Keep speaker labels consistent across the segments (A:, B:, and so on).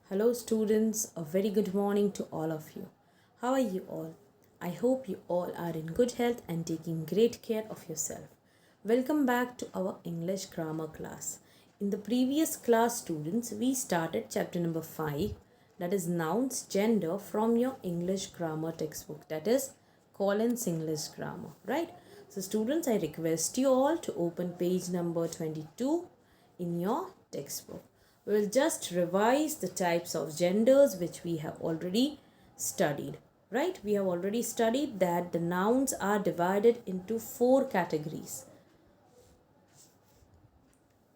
A: Hello, students. A very good morning to all of you. How are you all? I hope you all are in good health and taking great care of yourself. Welcome back to our English grammar class. In the previous class, students, we started chapter number 5, that is nouns, gender, from your English grammar textbook, that is Collins English Grammar, right? So, students, I request you all to open page number 22 in your textbook. We will just revise the types of genders which we have already studied. Right? We have already studied that the nouns are divided into 4 categories.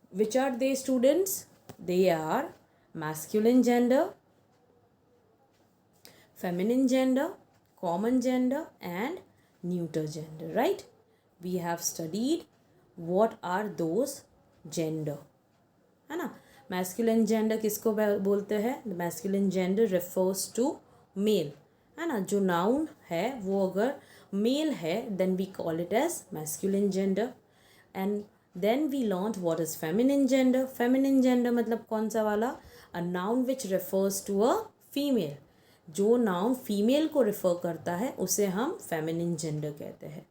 A: Which are they, students? They are masculine gender, feminine gender, common gender, and neuter gender. Right? We have studied what are those gender. है ना? Masculine gender किसको बोलते हैं? The masculine gender refers to male, है ना? जो noun है वो अगर मेल है then we call it as masculine gender. And then we learn what is feminine gender. Feminine gender मतलब कौन सा वाला? A noun which refers to a female. जो नाउन फीमेल को रेफर करता है उसे हम फेमिनिन जेंडर कहते हैं.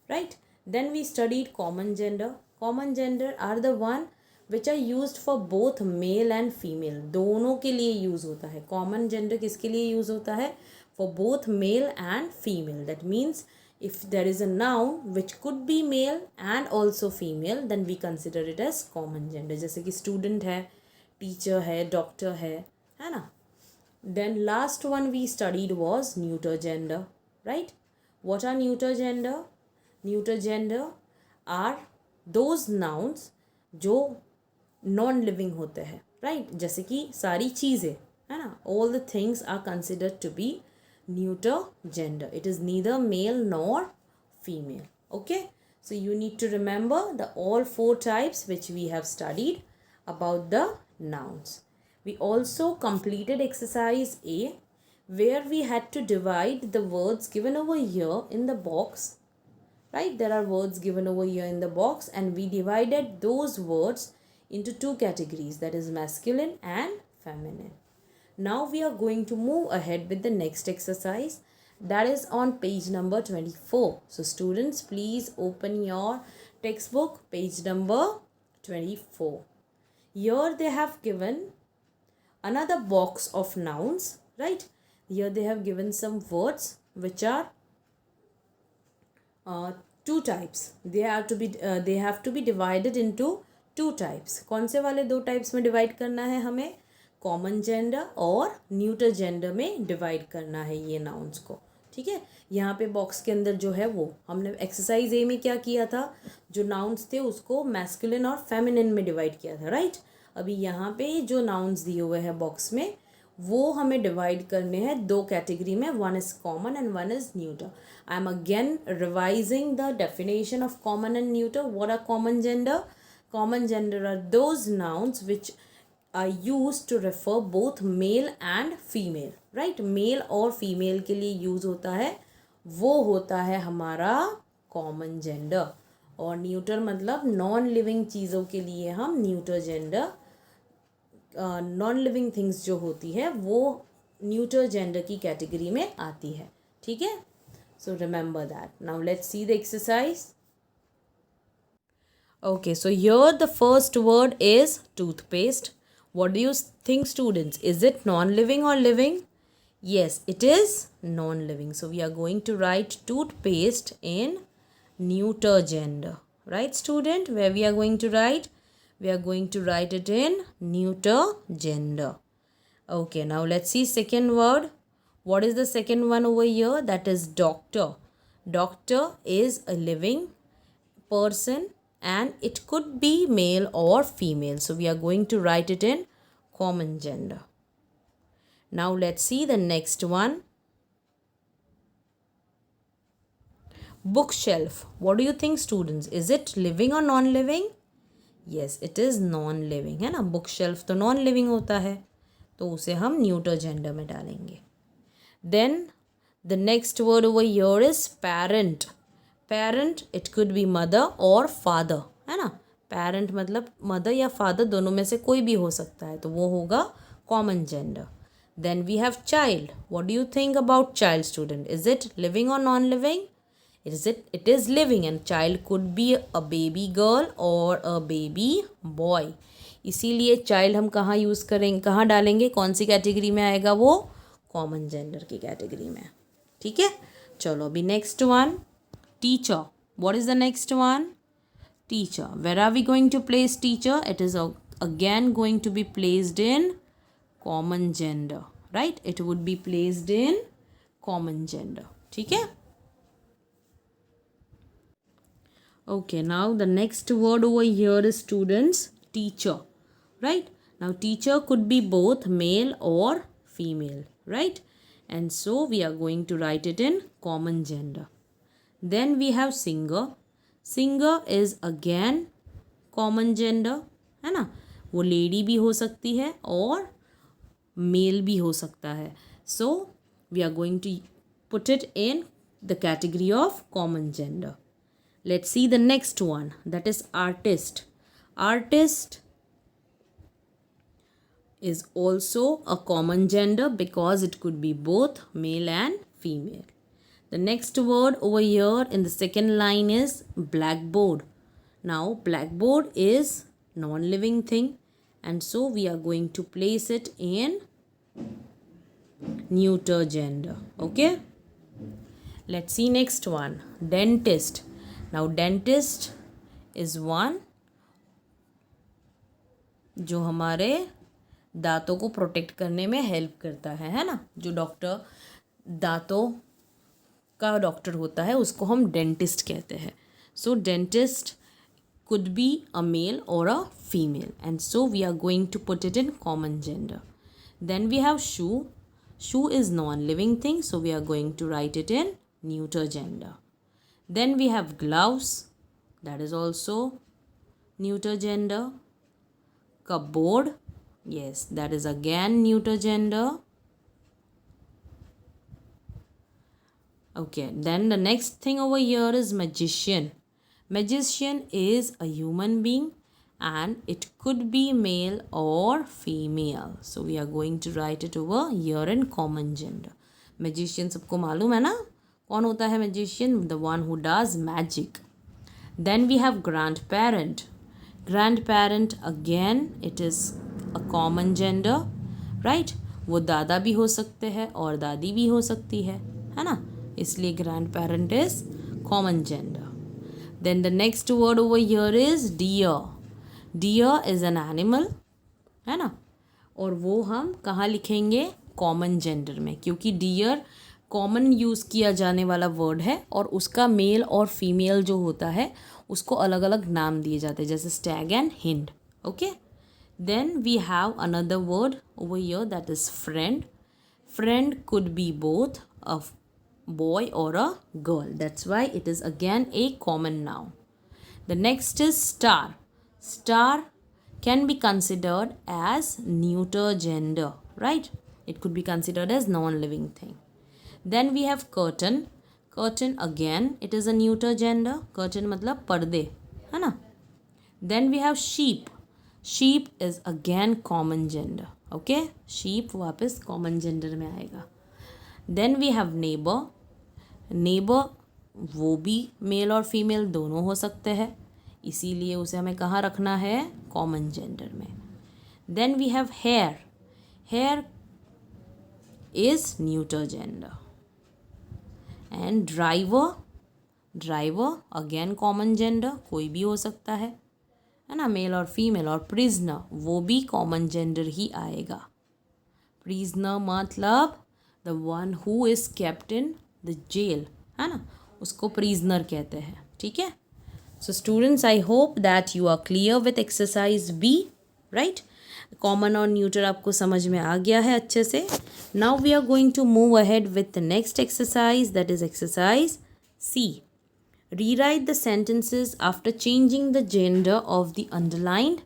A: Right? Then we studied common gender. Common gender are the one which are use for both male and female. दोनों के लिए यूज़ होता है. कॉमन जेंडर किसके लिए यूज़ होता है? For both male and female. That means if there is a noun which could be male and also female then we consider it as common gender. जैसे कि student है, teacher है, doctor है ना? Then last one we studied was neuter gender, right? What are neuter gender? Neuter gender are those nouns जो non living होते हैं. Right? जैसे कि सारी चीज़ें, है ना? All the things are considered to be neuter gender. It is neither male nor female. Okay? So you need to remember the all 4 types which we have studied about the nouns. We also completed exercise A where we had to divide the words given over here in the box. Right? There are words given over here in the box and we divided those words into 2 categories, that is masculine and feminine. Now we are going to move ahead with the next exercise, that is on page number 24. So students, please open your textbook, page number 24. Here they have given another box of nouns, right? Here they have given some words which are 2 types. They have to be divided into 2 types. कौन से वाले 2 types में divide करना है हमें? Common gender और neuter gender में divide करना है ये नाउन्स को. ठीक है? यहाँ पे बॉक्स के अंदर जो है वो हमने एक्सरसाइज ए में क्या किया था? जो नाउन्स थे उसको मैस्कुलिन और फेमिनिन में डिवाइड किया था. राइट? अभी यहाँ पे जो नाउन्स दिए हुए हैं बॉक्स में वो हमें डिवाइड करने हैं 2 कैटेगरी में. One is common and one is neuter. I am again revising the definition of common and neuter. What are common gender? Common gender are those nouns which are used to refer both male and female. right? Male और female के लिए use होता है, वो होता है हमारा common gender. और न्यूटर मतलब नॉन लिविंग चीज़ों के लिए हम neuter gender, non living things जो होती है वो न्यूटर जेंडर की कैटेगरी में आती है. ठीक है? So remember that. Now let's see the exercise. Okay, so here the first word is toothpaste. What do you think, students? Is it non-living or living? Yes, it is non-living. So we are going to write toothpaste in neuter gender. Right, student? Where we are going to write? We are going to write it in neuter gender. Okay, now let's see second word. What is the second one over here? That is doctor. Doctor is a living person and it could be male or female. So we are going to write it in common gender. Now let's see the next one. Bookshelf. What do you think, students? Is it living or non-living? Yes, it is non-living, है ना? Bookshelf तो non-living होता है तो उसे हम neuter gender में डालेंगे. Then the next word over here is parent. Parent it could be mother और फादर, है ना? पेरेंट मतलब मदर या फादर दोनों में से कोई भी हो सकता है तो वो होगा common gender. Then we have child. What do you think about child, student? Is it living or non-living? It is living, and child could be a baby girl or a baby boy. इसीलिए child हम कहाँ use करेंगे, कहाँ डालेंगे, कौन सी category में आएगा वो? कॉमन जेंडर की कैटेगरी में. ठीक है, चलो अभी next one, teacher. What is the next one? Teacher. Where are we going to place teacher? It is again going to be placed in common gender, right? It would be placed in common gender. ठीक है? Okay, now the next word over here is, students, teacher, right? Now teacher could be both male or female, right? And so we are going to write it in common gender. Then we have singer. Singer is again common gender, है ना? वो lady भी हो सकती है और mail भी हो सकता है. So we are going to put it in the category of common gender. Let's see the next one, that is artist. Artist is also a common gender because it could be both male and female. The next word over here in the second line is blackboard. Now blackboard is non-living thing, and so we are going to place it in neuter gender. Okay, let's see next one, dentist. Now dentist is one जो हमारे दांतों को protect करने में help करता है ना? जो डॉक्टर दांतों का डॉक्टर होता है उसको हम डेंटिस्ट कहते हैं. सो dentist could be a male or a female, and so we are going to put it in common gender. Then we have shoe. Shoe is non-living thing, so we are going to write it in neuter gender. Then we have gloves. That is also neuter gender. Cupboard. Yes, that is again neuter gender. Okay, then the next thing over here is magician. Magician is a human being and it could be male or female. So we are going to write it over here in common gender. Magician सबको मालूम है ना कौन होता है magician? The one who does magic. Then we have grandparent. Grandparent again it is a common gender, right? वो दादा भी हो सकते हैं और दादी भी हो सकती है ना? इसलिए grandparent is common gender. Then the next word over here is deer. Deer is an animal, है ना? और वो हम कहाँ लिखेंगे? कॉमन जेंडर में, क्योंकि डियर कॉमन यूज़ किया जाने वाला वर्ड है और उसका मेल और फीमेल जो होता है उसको अलग अलग नाम दिए जाते हैं, जैसे stag and hind. Okay, then we have another word over here that is friend. Friend could be both a boy or a girl. That's why it is again a common noun. The next is star. Star can be considered as neuter gender, right? It could be considered as non-living thing. Then we have curtain. Curtain again it is a neuter gender. Curtain मतलब पर्दे, है ना? Then we have sheep. Sheep is again common gender. Okay, sheep वापस common gender में आएगा. Then we have neighbor. Neighbor वो भी mail और फीमेल दोनों हो सकते हैं, इसीलिए उसे हमें कहाँ रखना है? कॉमन जेंडर में. Then we have hair. Hair is neuter gender. And driver. Driver again common gender, कोई भी हो सकता है ना? मेल और फीमेल. और prisoner वो भी कॉमन जेंडर ही आएगा. prisoner मतलब the one who is kept in the jail, है ना? उसको prisoner कहते हैं. ठीक है? So students, I hope that you are clear with exercise B, right? Common और neuter आपको समझ में आ गया है अच्छे से. Now we are going to move ahead with the next exercise, that is exercise C. Rewrite the sentences after changing the gender of the underlined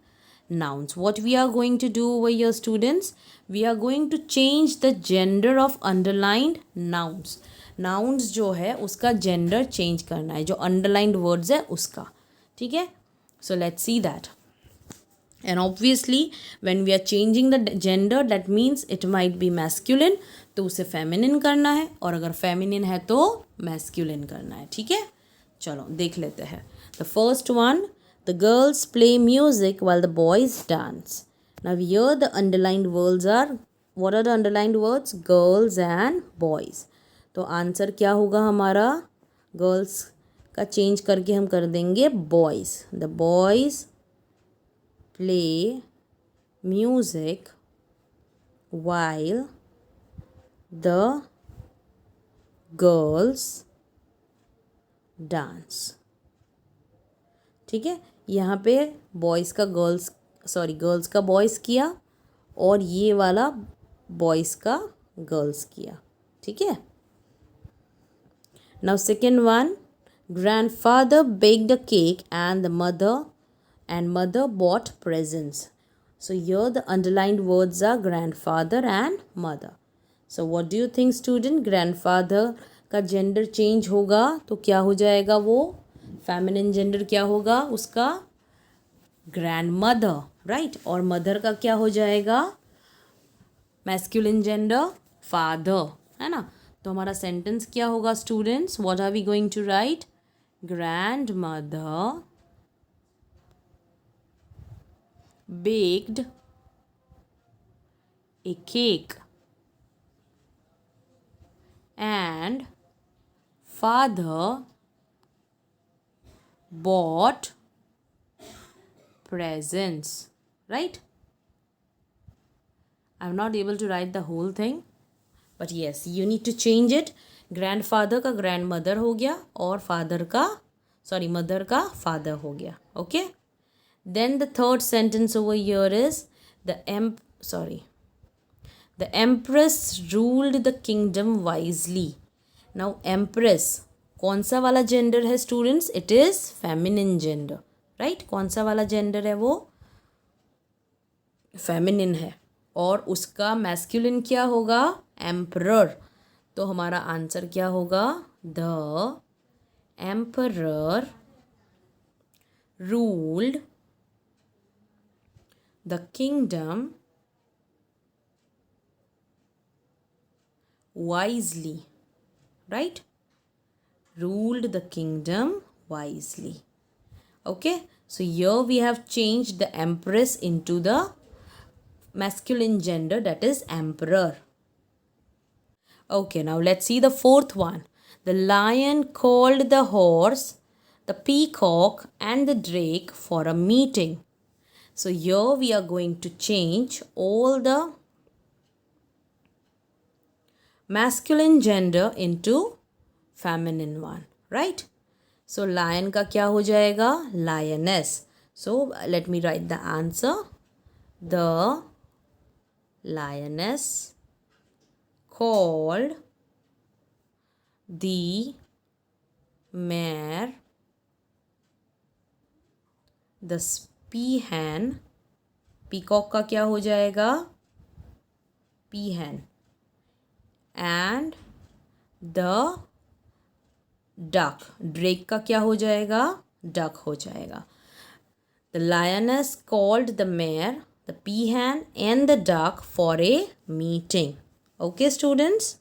A: nouns. What we are going to do over here, students? We are going to change the gender of underlined nouns. Nouns जो है उसका gender change करना है, जो underlined words है उसका. ठीक है? So let's see that. and obviously when we are changing the gender that means it might be masculine, तो उसे feminine करना है, और अगर feminine है तो masculine करना है. ठीक है, चलो देख लेते हैं. The first one, the girls play music while the boys dance. Now here the underlined words are, what are the underlined words? Girls and boys. तो आंसर क्या होगा हमारा? गर्ल्स का चेंज करके हम कर देंगे boys. The boys play music while the girls dance. ठीक है, यहाँ पे बॉयज़ का गर्ल्स, सॉरी गर्ल्स का बॉयज़ किया, और ये वाला बॉयज़ का गर्ल्स किया. ठीक है. Now second one, grandfather baked a cake and mother bought presents. So here the underlined words are grandfather and mother. So what do you think student? Grandfather का gender change होगा तो क्या हो जाएगा? वो feminine gender क्या होगा उसका? grandmother, right? और mother का क्या हो जाएगा? masculine gender father, है ना. तो हमारा सेंटेंस क्या होगा students? What are we going to write? Grandmother baked a cake and father bought presents, right? I'm not able to write the whole thing, but yes, you need to change it. grandfather का grandmother हो गया और father का, sorry, mother का father हो गया. Okay. Then the third sentence over here is the empress ruled the kingdom wisely. Now empress कौन सा वाला gender है students? It is feminine gender, right? कौन सा वाला gender है वो? feminine है. और उसका masculine क्या होगा? emperor. तो हमारा आंसर क्या होगा? The emperor ruled the kingdom wisely, right? Ruled the kingdom wisely. Okay, so here we have changed the empress into the masculine gender, that is emperor. Okay, now let's see the fourth one. The lion called the horse, the peacock and the drake for a meeting. So here we are going to change all the masculine gender into feminine one, right? So lion का क्या हो जाएगा? lioness. So let me write the answer. The lioness called the mare the peahen. peacock का क्या हो जाएगा? peahen. And the duck. drake का क्या हो जाएगा? duck हो जाएगा. The lioness called the mare, the peahen and the duck for a meeting. Okay students?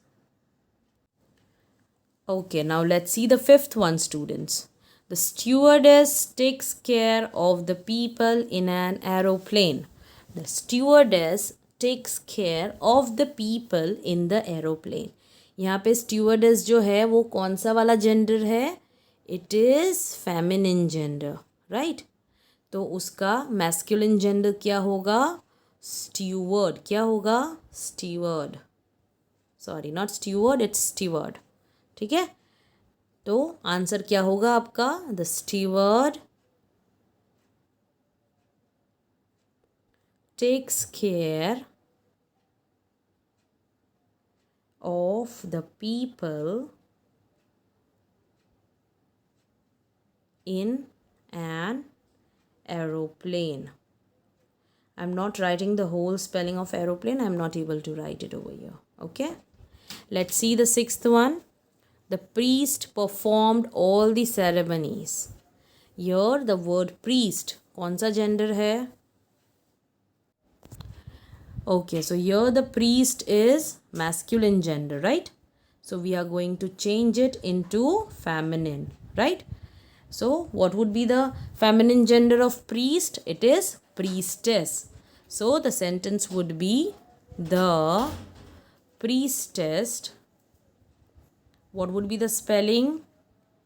A: Okay, now let's see the fifth one students. The stewardess takes care of the people in an aeroplane. The stewardess takes care of the people in the aeroplane. यहाँ पे stewardess जो है वो कौन सा वाला gender है? It is feminine gender, right? तो उसका masculine gender क्या होगा? steward. क्या होगा? steward. Sorry, not steward, it's steward. ठीक है, तो आंसर क्या होगा आपका? The steward takes care of the people in an aeroplane. I'm not writing the whole spelling of aeroplane. I'm not able to write it over here. Okay. Let's see the sixth one. The priest performed all the ceremonies. Here the word priest, कौन सा gender है? Okay, so here the priest is masculine gender, right? So we are going to change it into feminine, right? So what would be the feminine gender of priest? It is priestess. So the sentence would be the priestess. What would be the spelling?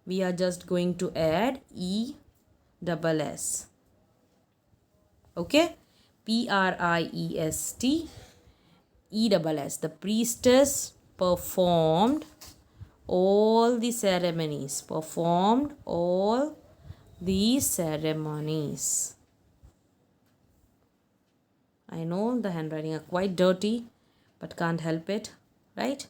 A: We are just going to add E-double-S. Okay? Priest E-double-S. The priestess performed all the ceremonies. Performed all the ceremonies. I know the handwriting are quite dirty, but can't help it, right?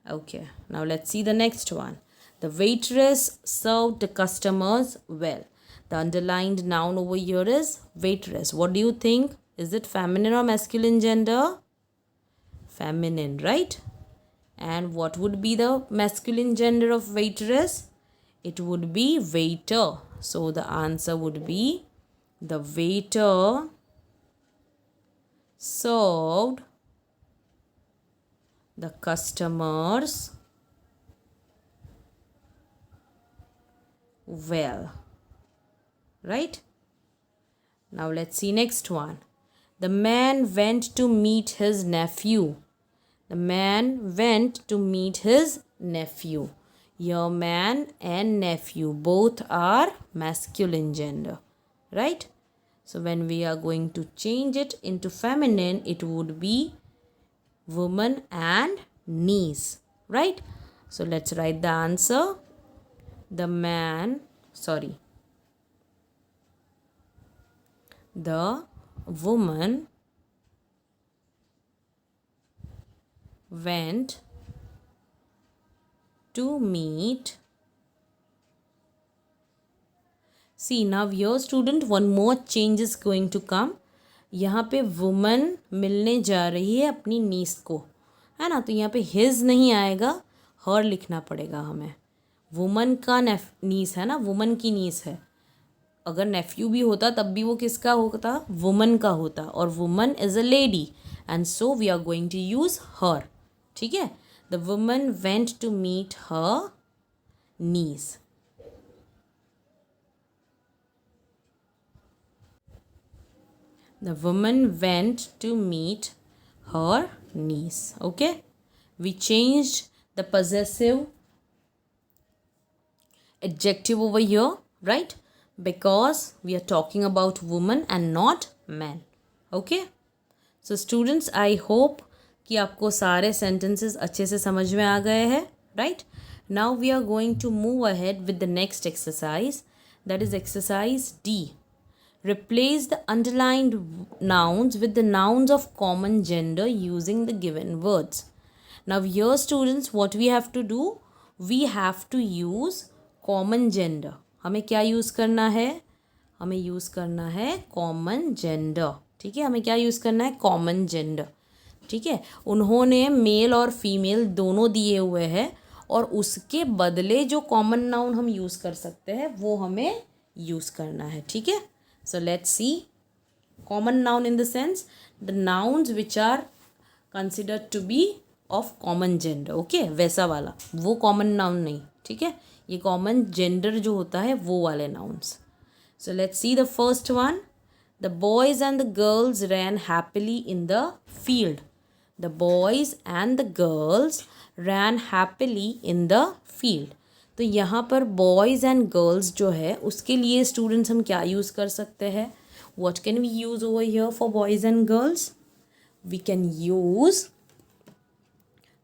A: Okay, now let's see the next one. The waitress served the customers well. The underlined noun over here is waitress. What do you think? Is it feminine or masculine gender? Feminine, right? And what would be the masculine gender of waitress? It would be waiter. So the answer would be the waiter served the customers well, right? Now let's see next one. The man went to meet his nephew. The man went to meet his nephew. Your man and nephew both are masculine gender, right? So when we are going to change it into feminine, it would be woman and niece, right? So let's write the answer. The woman went to meet. See, now here student, one more change is going to come. यहाँ पे woman मिलने जा रही है अपनी नीस को, है ना? तो यहाँ पे हिज नहीं आएगा, हर लिखना पड़ेगा हमें. वुमन का नीस है ना, वुमन की नीस है. अगर नेफ्यू भी होता तब भी वो किसका होता? वुमन का होता. और woman is a lady and so we are going to use her. ठीक है? The woman went to meet her niece. The woman went to meet her niece. Okay? We changed the possessive adjective over here, right? Because we are talking about woman and not man. Okay? So students, I hope कि आपको सारे sentences अच्छे से समझ में आ गए हैं, right? Now we are going to move ahead with the next exercise. That is exercise D. Replace the underlined nouns with the nouns of common gender using the given words. Now here students, what we have to do? We have to use common gender. हमें क्या use करना है? हमें use करना है common gender. ठीक है? हमें क्या यूज़ करना है? common gender. ठीक है? उन्होंने मेल और फीमेल दोनों दिए हुए हैं और उसके बदले जो कॉमन नाउन हम यूज़ कर सकते हैं वो हमें यूज़ करना है. ठीक है? So let's see. Common noun in the sense the nouns which are considered to be of common gender. Okay? वैसा वाला, वो common noun नहीं. ठीक है? ये common gender जो होता है वो वाले nouns. So let's see the first one. The boys and the girls ran happily in the field. The boys and the girls ran happily in the field. तो यहाँ पर बॉयज़ एंड गर्ल्स जो है उसके लिए स्टूडेंट्स हम क्या use कर सकते हैं? What can we use over here for boys and girls? We can use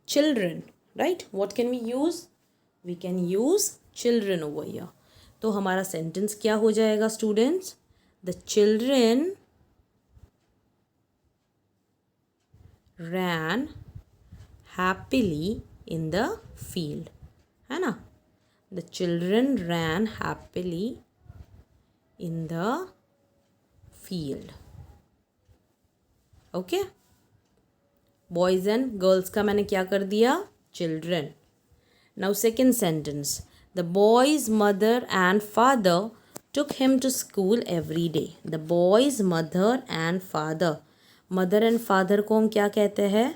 A: children, right? What can we use? We can use children over here. तो हमारा सेंटेंस क्या हो जाएगा students? The children ran happily in the field, है ना? The children ran happily in the field. Okay? Boys and girls का मैंने क्या कर दिया? Children. Now second sentence. The boy's mother and father took him to school every day. The boy's mother and father. Mother and father को हम क्या कहते हैं?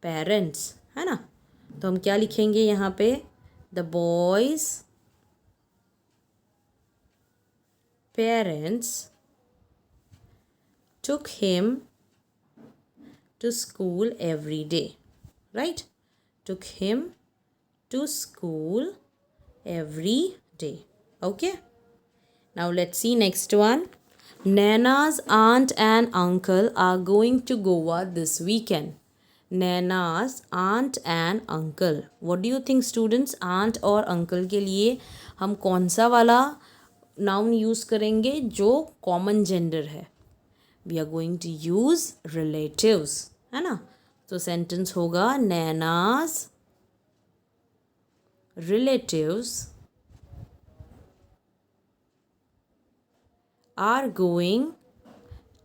A: पेरेंट्स, है ना? तो हम क्या लिखेंगे यहाँ पे? The boys parents took him to school every day, right? Took him to school every day. Okay, now let's see next one. Nana's aunt and uncle are going to Goa this weekend. Nana's aunt and uncle. What do you think students? Aunt और uncle के लिए हम कौन सा वाला noun use करेंगे जो common gender है? We are going to use relatives, है ना? तो sentence होगा Nana's relatives are going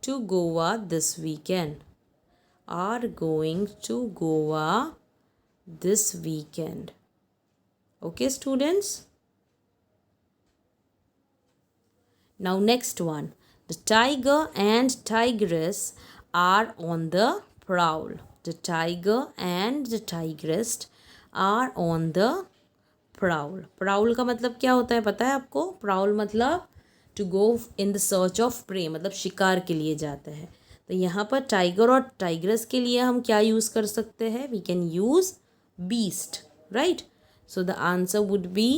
A: to Goa this weekend. Are going to Goa this weekend. Okay, students? Now next one. The tiger and tigress are on the prowl. The tiger and the tigress are on the prowl. Prowl का मतलब क्या होता है पता है आपको? Prowl मतलब to go in the search of prey, मतलब शिकार के लिए जाते हैं. तो यहाँ पर टाइगर और टाइग्रेस के लिए हम क्या यूज़ कर सकते हैं? We can use beast, right? So the answer would be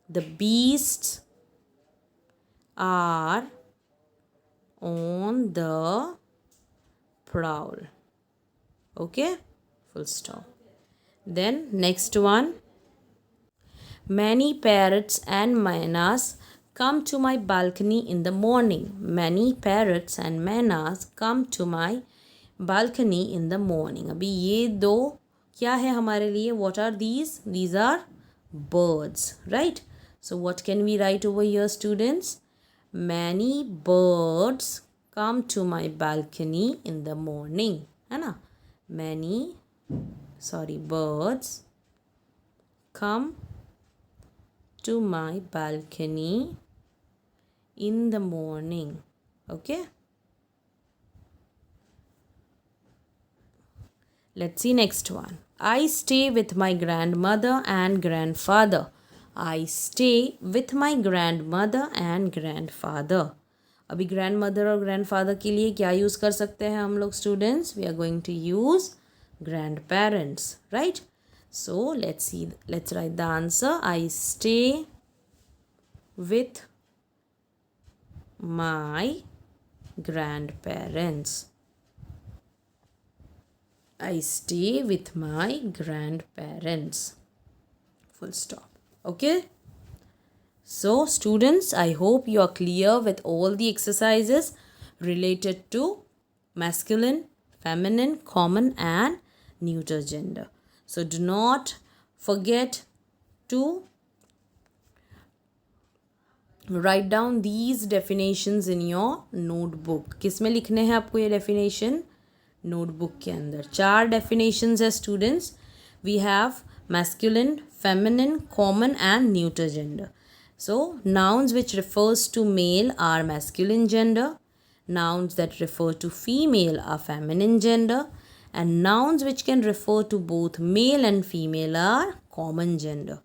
A: the beasts are on the prowl. Okay, full stop. Then next one. Many parrots and maynas come to my balcony in the morning. Many parrots and maynas come to my balcony in the morning. अभी ये दो क्या है हमारे लिए? What are these? These are birds, right? So what can we write over here, students? Many birds come to my balcony in the morning, है ना? Birds come to my balcony in the morning. Okay, let's see next one. I stay with my grandmother and grandfather. I stay with my grandmother and grandfather. अभी grandmother और grandfather के लिए क्या use कर सकते हैं हम लोग students? We are going to use grandparents, right? So let's see. Let's write the answer. I stay with my grandparents. I stay with my grandparents. Full stop. Okay, so students, I hope you are clear with all the exercises related to masculine, feminine, common and neuter gender. So do not forget to write down these definitions in your notebook. किस में लिखने हैं आपको ये definition? Notebook के अंदर 4 definitions है students. We have masculine, feminine, common and neuter gender. So nouns which refers to male are masculine gender, nouns that refer to female are feminine gender, and nouns which can refer to both male and female are common gender.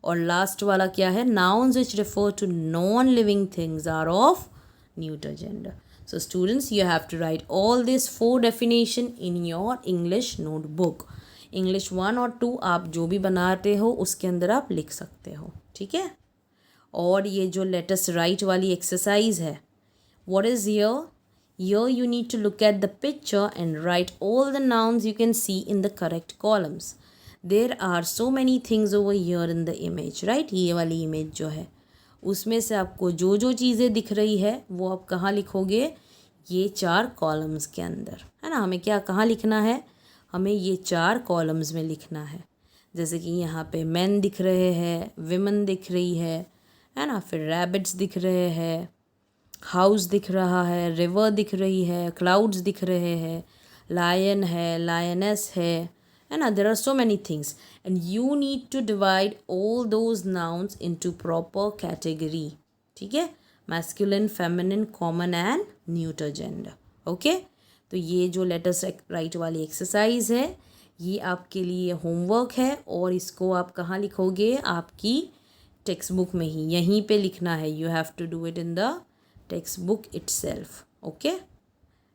A: और last वाला क्या है? Nouns which refer to non-living things are of neuter gender. So students, you have to write all these 4 definition in your English notebook. English 1 और 2 आप जो भी बनाते हो उसके अंदर आप लिख सकते हो, ठीक है? और ये जो let us write वाली exercise है, what is here? Here you need to look at the picture and write all the nouns you can see in the correct columns. There are so many things over here in the image, right? ये वाली image जो है उसमें से आपको जो जो चीज़ें दिख रही है वो आप कहाँ लिखोगे? ये 4 कॉलम्स के अंदर, है ना? हमें क्या कहाँ लिखना है? हमें ये 4 कॉलम्स में लिखना है. जैसे कि यहाँ पे men दिख रहे हैं, women दिख रही है ना? फिर rabbits दिख रहे हैं, हाउस दिख रहा है, रिवर दिख रही है, क्लाउड्स दिख रहे हैं, लायन है, लायनेस है ना? There are so many things and you need to divide all those nouns into proper category, ठीक है? Masculine, feminine, common and neuter gender. Okay, तो ये जो लेटर्स राइट वाली एक्सरसाइज है ये आपके लिए होमवर्क है और इसको आप कहाँ लिखोगे, आपकी टेक्स्ट बुक में ही, यहीं पे लिखना है. You have to do it in the text book itself. Okay,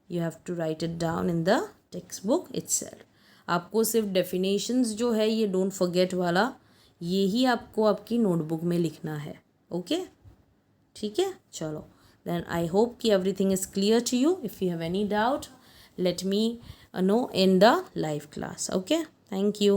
A: you have to write it down in the text book itself. आपको सिर्फ डेफिनेशंस जो है ये डोंट फॉरगेट वाला, ये ही आपको आपकी नोटबुक में लिखना है. ओके, ठीक है. चलो, then I hope कि everything is clear to you. If you have any doubt, let me know in the live class. Okay, thank you.